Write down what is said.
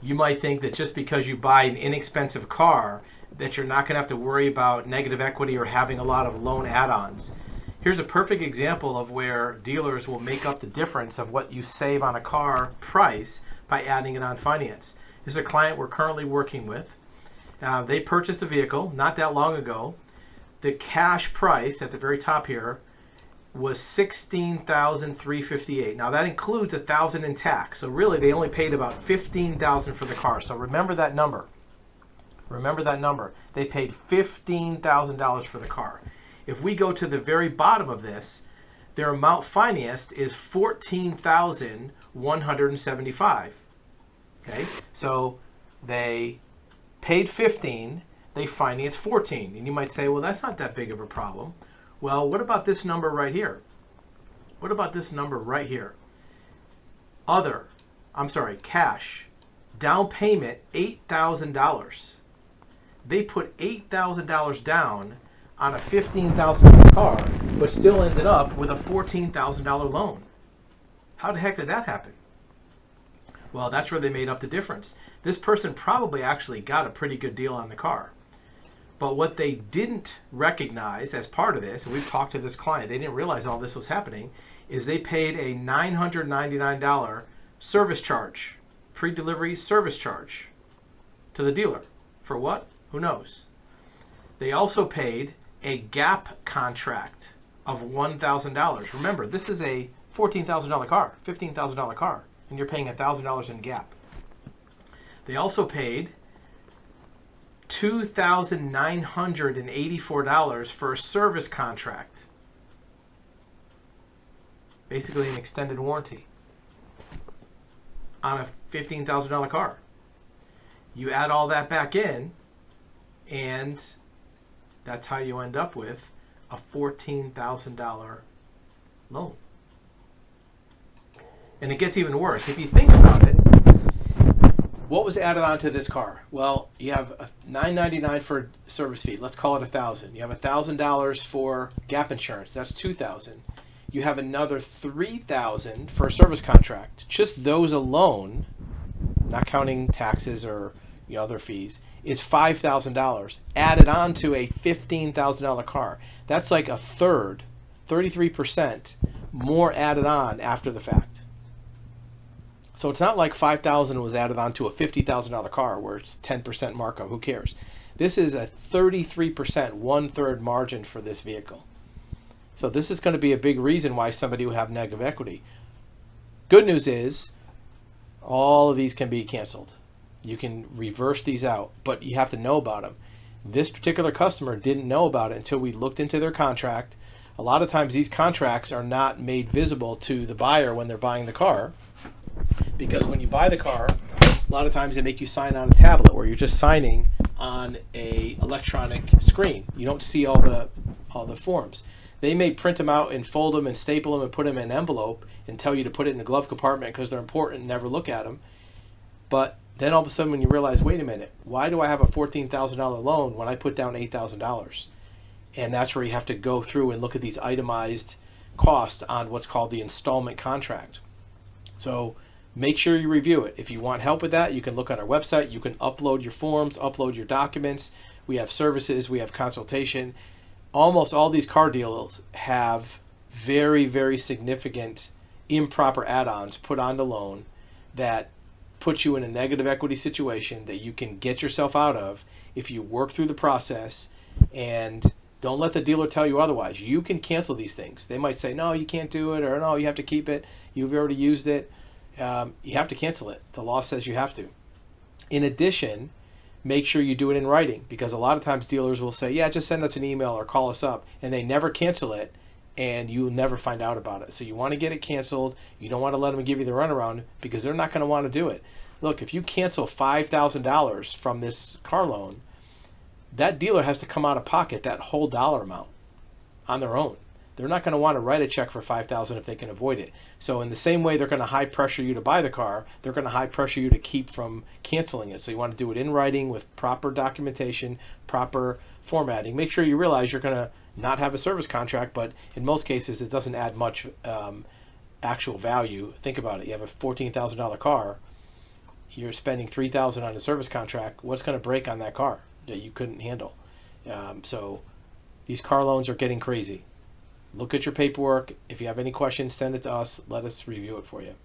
You might think that just because you buy an inexpensive car that you're not going to have to worry about negative equity or having a lot of loan add-ons. Here's a perfect example of where dealers will make up the difference of what you save on a car price by adding it on finance. This is a client we're currently working with. They purchased a vehicle not that long ago. The cash price at the very top here was $16,358. Now that includes $1,000 in tax. So really they only paid about $15,000 for the car. So remember that number. Remember that number. They paid $15,000 for the car. If we go to the very bottom of this, their amount financed is $14,175. Okay, so they paid 15, they financed 14. And you might say, well, that's not that big of a problem. Well, what about this number right here? What about this number right here? Cash, down payment, $8,000. They put $8,000 down on a $15,000 car, but still ended up with a $14,000 loan. How the heck did that happen? Well, that's where they made up the difference. This person probably actually got a pretty good deal on the car. But what they didn't recognize as part of this, and we've talked to this client, they didn't realize all this was happening, is they paid a $999 service charge, pre-delivery service charge to the dealer. For what? Who knows? They also paid a gap contract of $1,000. Remember, this is a $14,000 car, $15,000 car, and you're paying $1,000 in gap. They also paid $2,984 for a service contract, basically an extended warranty on a $15,000 car. You add all that back in, and that's how you end up with a $14,000 loan. And it gets even worse. If you think about it, what was added onto this car? Well, you have a $999 for service fee. Let's call it $1,000. You have $1,000 for gap insurance. That's $2,000. You have another $3,000 for a service contract. Just those alone, not counting taxes or other fees, is $5,000 added on to a $15,000 car. That's like a third, 33% more added on after the fact. So it's not like $5,000 was added on to a $50,000 car where it's 10% markup. Who cares? This is a 33%, one-third margin for this vehicle. So this is going to be a big reason why somebody will have negative equity. Good news is all of these can be canceled. You can reverse these out, but you have to know about them. This particular customer didn't know about it until we looked into their contract. A lot of times these contracts are not made visible to the buyer when they're buying the car, because when you buy the car, a lot of times they make you sign on a tablet where you're just signing on a electronic screen. You don't see all the forms. They may print them out and fold them and staple them and put them in an envelope and tell you to put it in the glove compartment because they're important and never look at them. But then all of a sudden when you realize, wait a minute, why do I have a $14,000 loan when I put down $8,000? And that's where you have to go through and look at these itemized costs on what's called the installment contract. So make sure you review it. If you want help with that, you can look on our website. You can upload your forms, upload your documents. We have services. We have consultation. Almost all these car deals have very, very significant improper add-ons put on the loan that put you in a negative equity situation that you can get yourself out of if you work through the process and don't let the dealer tell you otherwise. You can cancel these things. They might say, no, you can't do it, or no, you have to keep it. You've already used it. You have to cancel it. The law says you have to. In addition, make sure you do it in writing, because a lot of times dealers will say, yeah, just send us an email or call us up, and they never cancel it, and you'll never find out about it. So you want to get it canceled. You don't want to let them give you the runaround because they're not going to want to do it. Look, if you cancel $5,000 from this car loan, that dealer has to come out of pocket that whole dollar amount on their own. They're not going to want to write a check for $5,000 if they can avoid it. So in the same way they're going to high pressure you to buy the car, they're going to high pressure you to keep from canceling it. So you want to do it in writing with proper documentation, proper formatting. Make sure you realize you're going to not have a service contract, but in most cases it doesn't add much actual value. Think about it. You have a $14,000 car. you're spending $3,000 on a service contract. What's going to break on that car that you couldn't handle? So these car loans are getting crazy. Look at your paperwork. If you have any questions, send it to us. Let us review it for you.